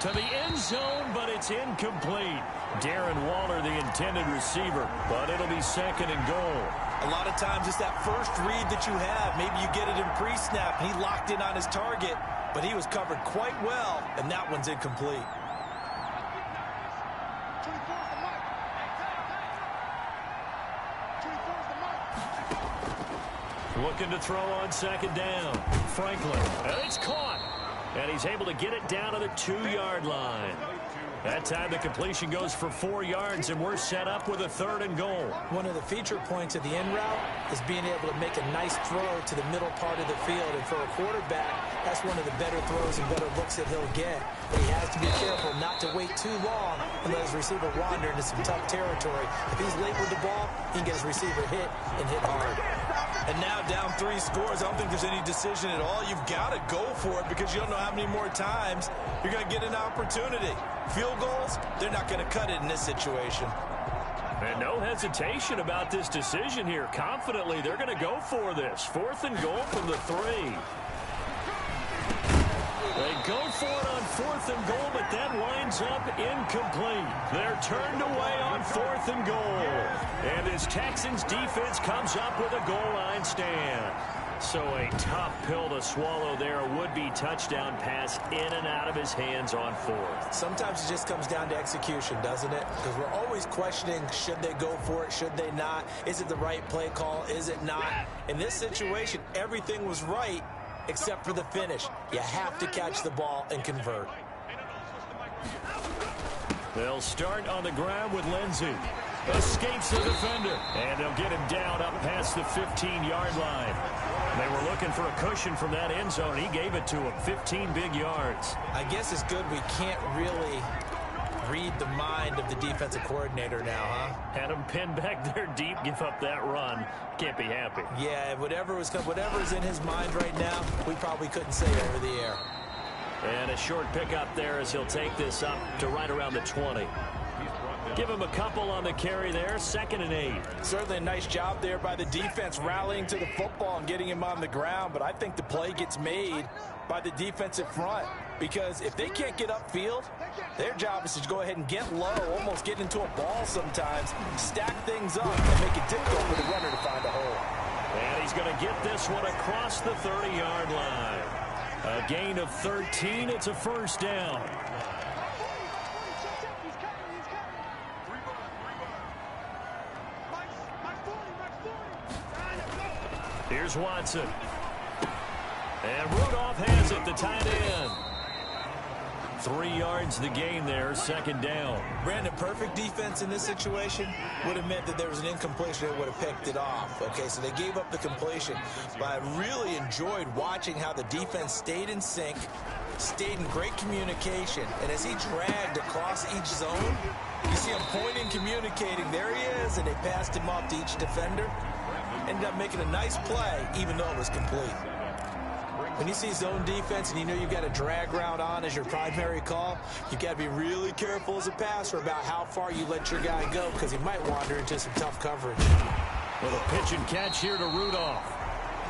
To the end zone, but it's incomplete. Darren Waller, the intended receiver, but it'll be 2nd and goal. A lot of times it's that first read that you have. Maybe you get it in pre-snap, and he locked in on his target, but he was covered quite well, and that one's incomplete. Looking to throw on 2nd down. Franklin, and it's caught. And he's able to get it down to the 2-yard line. That time the completion goes for 4 yards, and we're set up with a 3rd and goal. One of the feature points of the end route is being able to make a nice throw to the middle part of the field. And for a quarterback, that's one of the better throws and better looks that he'll get. But he has to be careful not to wait too long and let his receiver wander into some tough territory. If he's late with the ball, he can get his receiver hit and hit hard. And now down 3 scores. I don't think there's any decision at all. You've got to go for it because you don't know how many more times you're going to get an opportunity. Field goals, they're not going to cut it in this situation. And no hesitation about this decision here. Confidently, they're going to go for this. 4th and goal from the 3. They go for it on 4th and goal, but that winds up incomplete. They're turned away on 4th and goal. And this Texans defense comes up with a goal line stand. So a tough pill to swallow there. A would-be touchdown pass in and out of his hands on 4th. Sometimes it just comes down to execution, doesn't it? Because we're always questioning, should they go for it, should they not? Is it the right play call, is it not? In this situation, everything was right except for the finish. You have to catch the ball and convert. They'll start on the ground with Lindsey. Escapes the defender, and they'll get him down up past the 15-yard line. They were looking for a cushion from that end zone. He gave it to him, 15 big yards. I guess it's good we can't really read the mind of the defensive coordinator now, huh? Had him pinned back there deep, give up that run. Can't be happy. Yeah, whatever's in his mind right now, we probably couldn't say over the air. And a short pickup there as he'll take this up to right around the 20. Give him a couple on the carry there, 2nd and 8. Certainly a nice job there by the defense rallying to the football and getting him on the ground, but I think the play gets made by the defensive front because if they can't get upfield, their job is to go ahead and get low, almost get into a ball sometimes, stack things up, and make it difficult for the runner to find a hole. And he's going to get this one across the 30-yard line. A gain of 13, it's a 1st down. Here's Watson. And Rudolph has it, the tight end. 3 yards the gain there, 2nd down. Brandon, perfect defense in this situation would have meant that there was an incompletion that would have picked it off. Okay, so they gave up the completion. But I really enjoyed watching how the defense stayed in sync, stayed in great communication. And as he dragged across each zone, you see him pointing, communicating. There he is, and they passed him off to each defender. Ended up making a nice play, even though it was complete. When you see zone defense and you know you've got a drag route on as your primary call, you've got to be really careful as a passer about how far you let your guy go because he might wander into some tough coverage. With a pitch and catch here to Rudolph.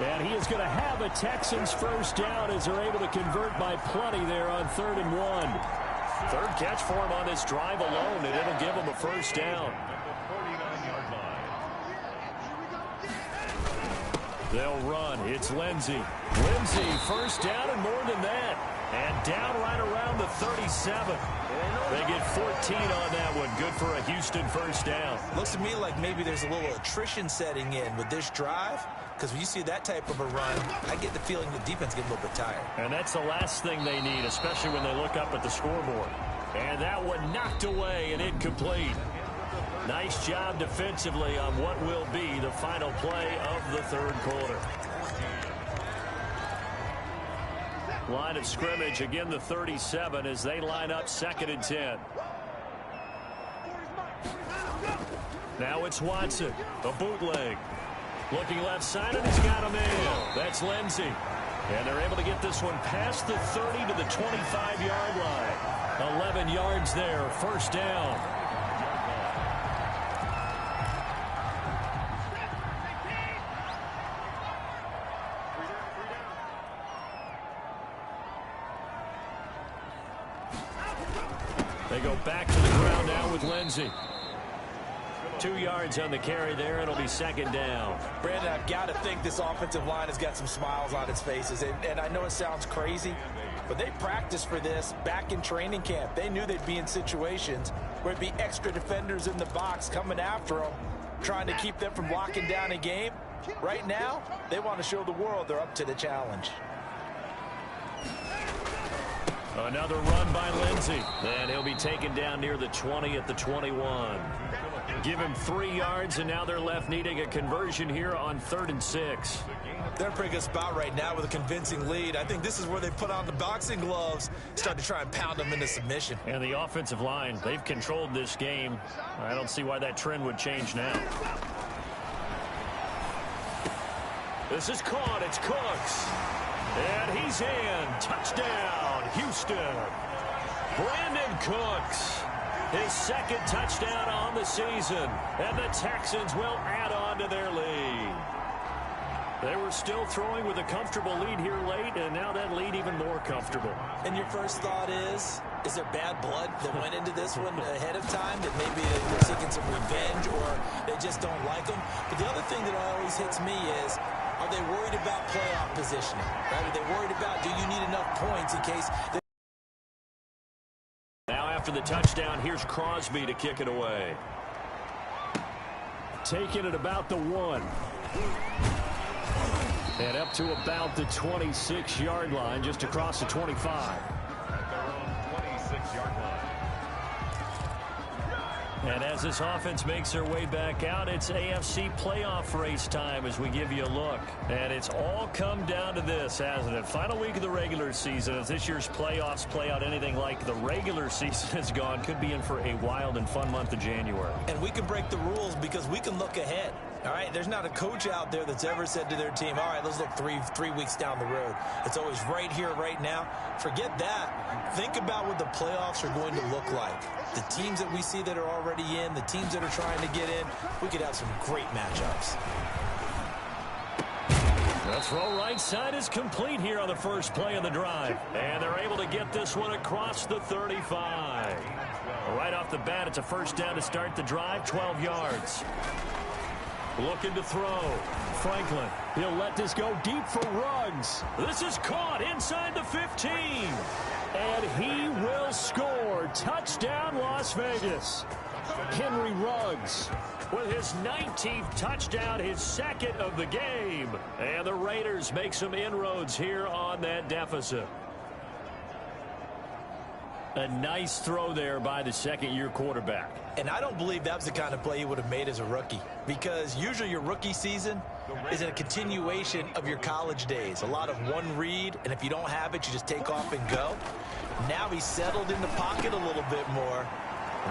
And he is going to have a Texans 1st down as they're able to convert by plenty there on 3rd and 1. 3rd catch for him on this drive alone, and it'll give him a 1st down. They'll run. It's Lindsey. Lindsey, 1st down and more than that. And down right around the 37. They get 14 on that one. Good for a Houston 1st down. Looks to me like maybe there's a little attrition setting in with this drive. Because when you see that type of a run, I get the feeling the defense gets a little bit tired. And that's the last thing they need, especially when they look up at the scoreboard. And that one knocked away and incomplete. Nice job defensively on what will be the final play of the 3rd quarter. Line of scrimmage, again the 37 as they line up 2nd and 10. Now it's Watson, a bootleg. Looking left side, and he's got a man. That's Lindsey. And they're able to get this one past the 30 to the 25-yard line. 11 yards there, first down. They go back to the ground now with Lindsey. 2 yards on the carry there. It'll be second down. Brandon, I've got to think this offensive line has got some smiles on its faces. And I know it sounds crazy, but they practiced for this back in training camp. They knew they'd be in situations where it'd be extra defenders in the box coming after them, trying to keep them from locking down a game. Right now, they want to show the world they're up to the challenge. Another run by Lindsey. And he'll be taken down near the 20 at the 21. Give him 3 yards, and now they're left needing a conversion here on 3rd and 6. They're in a pretty good spot right now with a convincing lead. I think this is where they put on the boxing gloves, start to try and pound them into submission. And the offensive line, they've controlled this game. I don't see why that trend would change now. This is caught. It's Cooks. And he's in. Touchdown, Houston. Brandon Cooks. His second touchdown on the season. And the Texans will add on to their lead. They were still throwing with a comfortable lead here late, and now that lead even more comfortable. And your first thought is there bad blood that went into this one ahead of time, that maybe they're seeking some revenge or they just don't like them? But the other thing that always hits me is, are they worried about playoff positioning? Right? Are they worried about, do you need enough points in case... Now after the touchdown, here's Crosby to kick it away. Taking it about the 1. And up to about the 26-yard line, just across the 25. At their own 26-yard line. And as this offense makes their way back out, it's AFC playoff race time as we give you a look. And it's all come down to this, hasn't it? Final week of the regular season. As this year's playoffs play out anything like the regular season has gone, could be in for a wild and fun month of January. And we can break the rules because we can look ahead. All right, there's not a coach out there that's ever said to their team, all right, let's look three weeks down the road. It's always right here, right now. Forget that. Think about what the playoffs are going to look like. The teams that we see that are already in, the teams that are trying to get in, we could have some great matchups. The throw right side is complete here on the first play of the drive. And they're able to get this one across the 35. Right off the bat, it's a first down to start the drive, 12 yards. Looking to throw. Franklin. He'll let this go deep for Ruggs. This is caught inside the 15. And he will score. Touchdown, Las Vegas. Henry Ruggs with his 19th touchdown, his second of the game. And the Raiders make some inroads here on that deficit. A nice throw there by the second-year quarterback. And I don't believe that was the kind of play he would have made as a rookie, because usually your rookie season is a continuation of your college days. A lot of one read, and if you don't have it, you just take off and go. Now he's settled in the pocket a little bit more,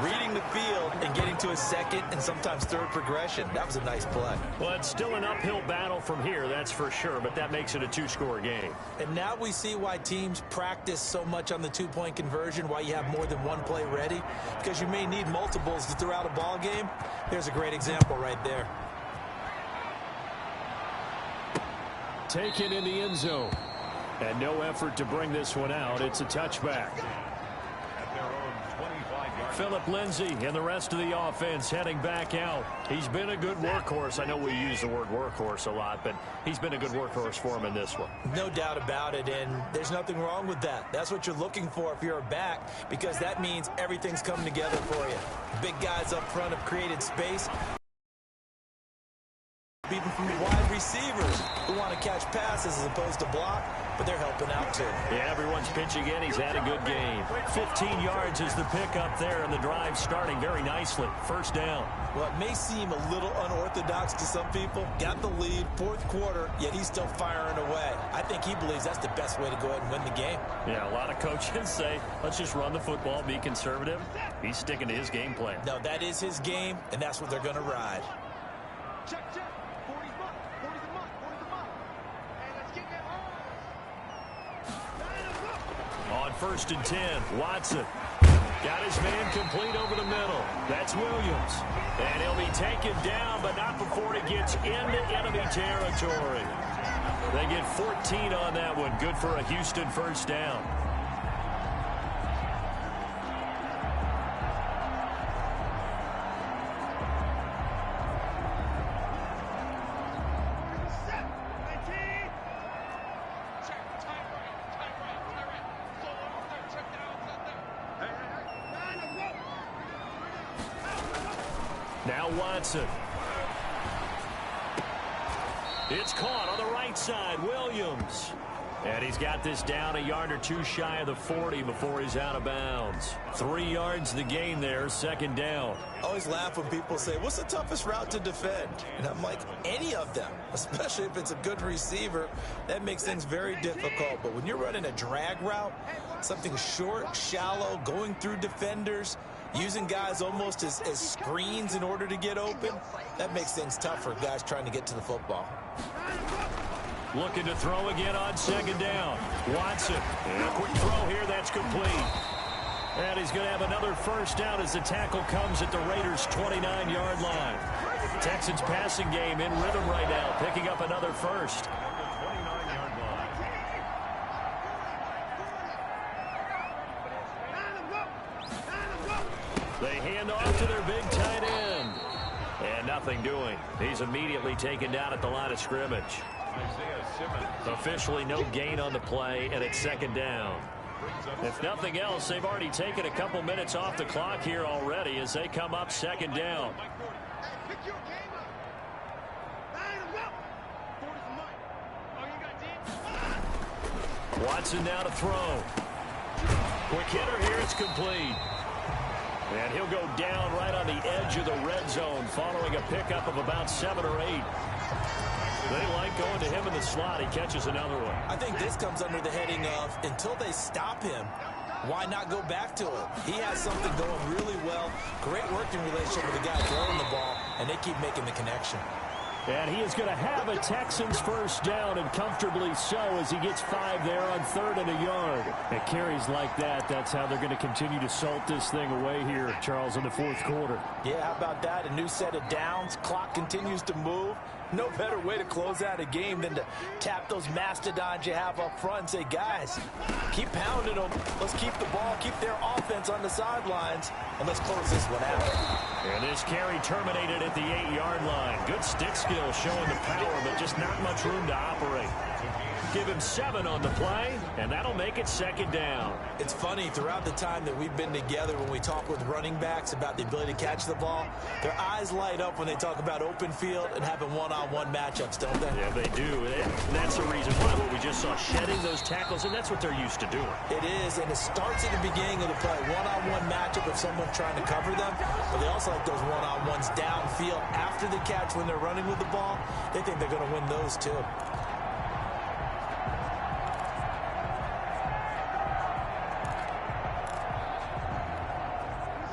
reading the field and getting to a second and sometimes third progression. That was a nice play. Well, it's still an uphill battle from here, that's for sure, but that makes it a 2-score game. And now we see why teams practice so much on the 2-point conversion, why you have more than one play ready, because you may need multiples to throw out a ball game. There's a great example right there. Taken in the end zone. And no effort to bring this one out. It's a touchback. At their own 25-yard. Philip Lindsay and the rest of the offense heading back out. He's been a good workhorse. I know we use the word workhorse a lot, but he's been a good workhorse for him in this one. No doubt about it, and there's nothing wrong with that. That's what you're looking for if you're a back, because that means everything's coming together for you. Big guys up front have created space. Even from wide receivers who want to catch passes as opposed to block, but they're helping out too. Yeah, everyone's pitching in. He's had a good game. 15 yards is the pickup there, and the drive starting very nicely. First down. Well, it may seem a little unorthodox to some people. Got the lead, fourth quarter, yet he's still firing away. I think he believes that's the best way to go ahead and win the game. Yeah, a lot of coaches say, let's just run the football, be conservative. He's sticking to his game plan. No, that is his game, and that's what they're going to ride. Check. first and 10. Watson got his man complete over the middle. That's Williams. And he'll be taken down, but not before he gets into enemy territory. They get 14 on that one. Good for a Houston first down. Now Watson. It's caught on the right side. Williams. And he's got this down a yard or two shy of the 40 before he's out of bounds. 3 yards the gain there, second down. I always laugh when people say, what's the toughest route to defend? And I'm like, any of them, especially if it's a good receiver. That makes things very difficult. But when you're running a drag route, something short, shallow, going through defenders, using guys almost as screens in order to get open, that makes things tough for guys trying to get to the football. Looking to throw again on second down. Watson. And a quick throw here. That's complete. And he's going to have another first down as the tackle comes at the Raiders' 29-yard line. Texans passing game in rhythm right now, picking up another first. They hand off to their big tight end. And nothing doing. He's immediately taken down at the line of scrimmage. Officially no gain on the play, and it's second down. If nothing else, they've already taken a couple minutes off the clock here already as they come up second down. Watson now to throw. Quick hitter here, it's complete. And he'll go down right on the edge of the red zone following a pickup of about 7 or 8. They like going to him in the slot. He catches another one. I think this comes under the heading of, until they stop him, why not go back to it? He has something going really well. Great working relationship with the guy throwing the ball, and they keep making the connection. And he is going to have a Texans first down, and comfortably so, as he gets 5 there on 3rd and a yard. At carries like that, that's how they're going to continue to salt this thing away here, Charles, in the 4th quarter. Yeah, how about that? A new set of downs. Clock continues to move. No better way to close out a game than to tap those mastodons you have up front and say, guys, keep pounding them. Let's keep the ball, keep their offense on the sidelines, and let's close this one out. And this carry terminated at the 8-yard line. Good stick skill showing the power, but just not much room to operate. Give him 7 on the play, and that'll make it second down. It's funny, throughout the time that we've been together, when we talk with running backs about the ability to catch the ball, their eyes light up when they talk about open field and having one-on-one matchups, don't they? Yeah, they do. And that's the reason why what we just saw, shedding those tackles, and that's what they're used to doing. It is, and it starts at the beginning of the play. One-on-one matchup of someone trying to cover them, but they also like those one-on-ones downfield after the catch when they're running with the ball. They think they're going to win those, too.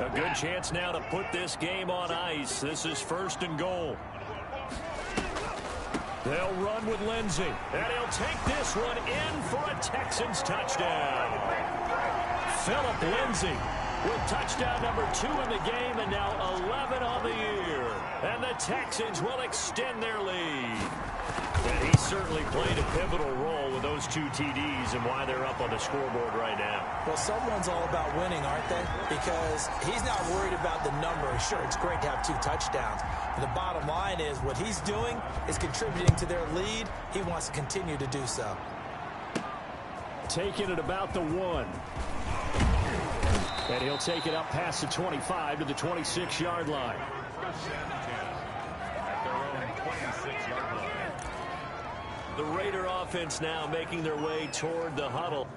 A good chance now to put this game on ice. This is 1st and goal. They'll run with Lindsey, and he'll take this one in for a Texans touchdown. Phillip Lindsey with touchdown number 2 in the game, and now 11 on the year. And the Texans will extend their lead. And he certainly played a pivotal role with those 2 TDs and why they're up on the scoreboard right now. Well, someone's all about winning, aren't they? Because he's not worried about the number. Sure, it's great to have 2 touchdowns. But the bottom line is what he's doing is contributing to their lead. He wants to continue to do so. Taking it about the 1. And he'll take it up past the 25 to the 26-yard line. The Raider offense now making their way toward the huddle.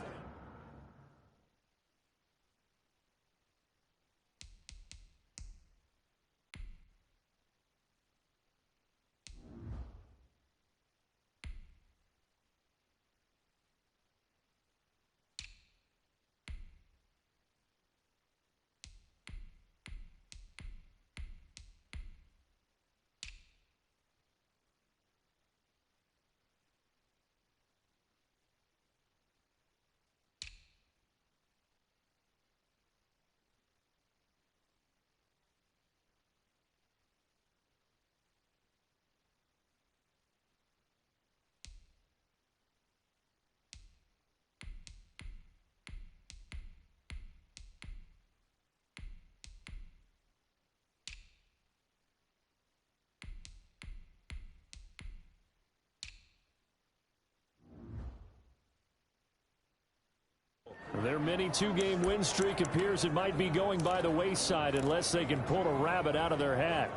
mini two-game win streak appears it might be going by the wayside unless they can pull a rabbit out of their hat.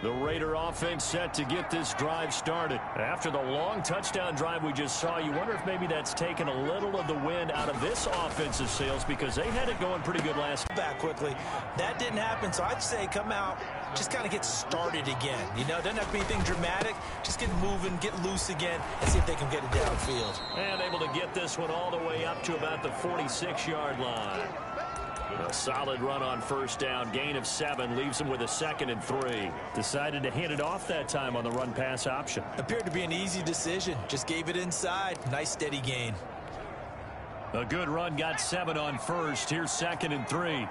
The Raider offense set to get this drive started. After the long touchdown drive we just saw, you wonder if maybe that's taken a little of the wind out of this offensive sails because they had it going pretty good last. Back quickly. That didn't happen, so I'd say come out, just kind of get started again. You know, doesn't have to be anything dramatic. Just get moving, get loose again, and see if they can get it downfield. And able to get this one all the way up to about the 46-yard line. A solid run on first down. Gain of 7 leaves him with a 2nd and 3. Decided to hand it off that time on the run-pass option. Appeared to be an easy decision. Just gave it inside. Nice steady gain. A good run, got 7 on first. Here's 2nd and 3.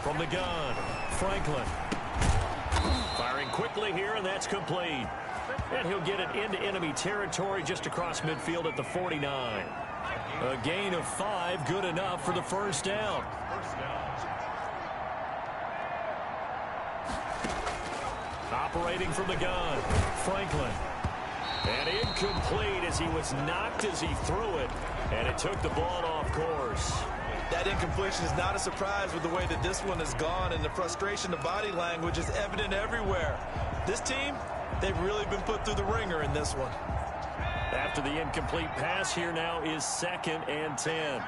From the gun, Franklin. Firing quickly here, and that's complete. And he'll get it into enemy territory just across midfield at the 49. A gain of 5, good enough for the first down. Operating from the gun, Franklin. And incomplete as he was knocked as he threw it. And it took the ball off course. That incompletion is not a surprise with the way that this one has gone, and the frustration, the body language is evident everywhere. This team, they've really been put through the ringer in this one. After the incomplete pass, here now is 2nd and 10.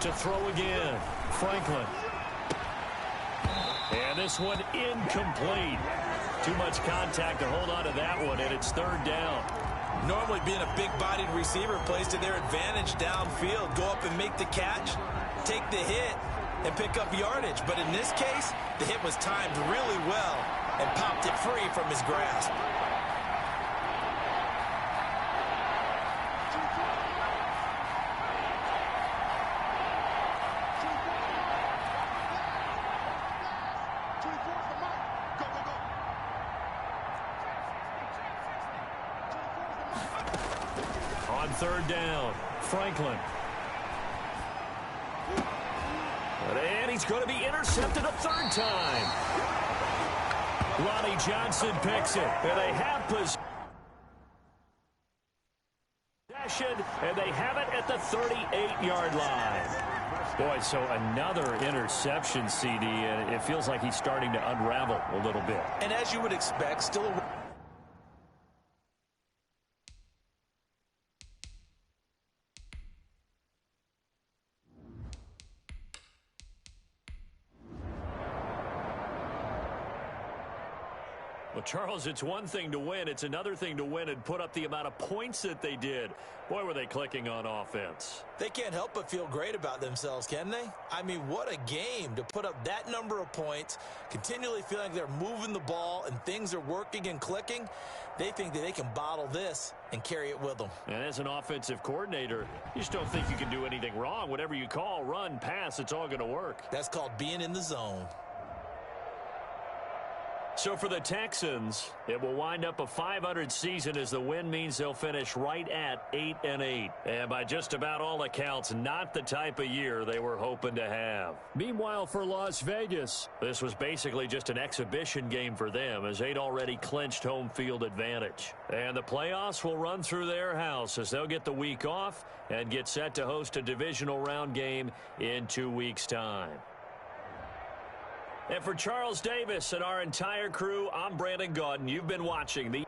To throw again, Franklin. And this one incomplete. Too much contact to hold on to that one, and it's 3rd down. Normally being a big-bodied receiver plays to their advantage downfield. Go up and make the catch, take the hit, and pick up yardage. But in this case, the hit was timed really well and popped it free from his grasp. On 3rd down, Franklin. And he's going to be intercepted a 3rd time. Ronnie Johnson picks it. And they have possession. And they have it at the 38-yard line. Boy, so another interception, CD. And it feels like he's starting to unravel a little bit. And as you would expect, still a... Well, Charles, it's one thing to win. It's another thing to win and put up the amount of points that they did. Boy, were they clicking on offense. They can't help but feel great about themselves, can they? I mean, what a game to put up that number of points, continually feeling like they're moving the ball and things are working and clicking. They think that they can bottle this and carry it with them. And as an offensive coordinator, you just don't think you can do anything wrong. Whatever you call, run, pass, it's all going to work. That's called being in the zone. So for the Texans, it will wind up a .500 season as the win means they'll finish right at 8-8. And by just about all accounts, not the type of year they were hoping to have. Meanwhile, for Las Vegas, this was basically just an exhibition game for them as they'd already clinched home field advantage. And the playoffs will run through their house as they'll get the week off and get set to host a divisional round game in 2 weeks' time. And for Charles Davis and our entire crew, I'm Brandon Gaudin. You've been watching the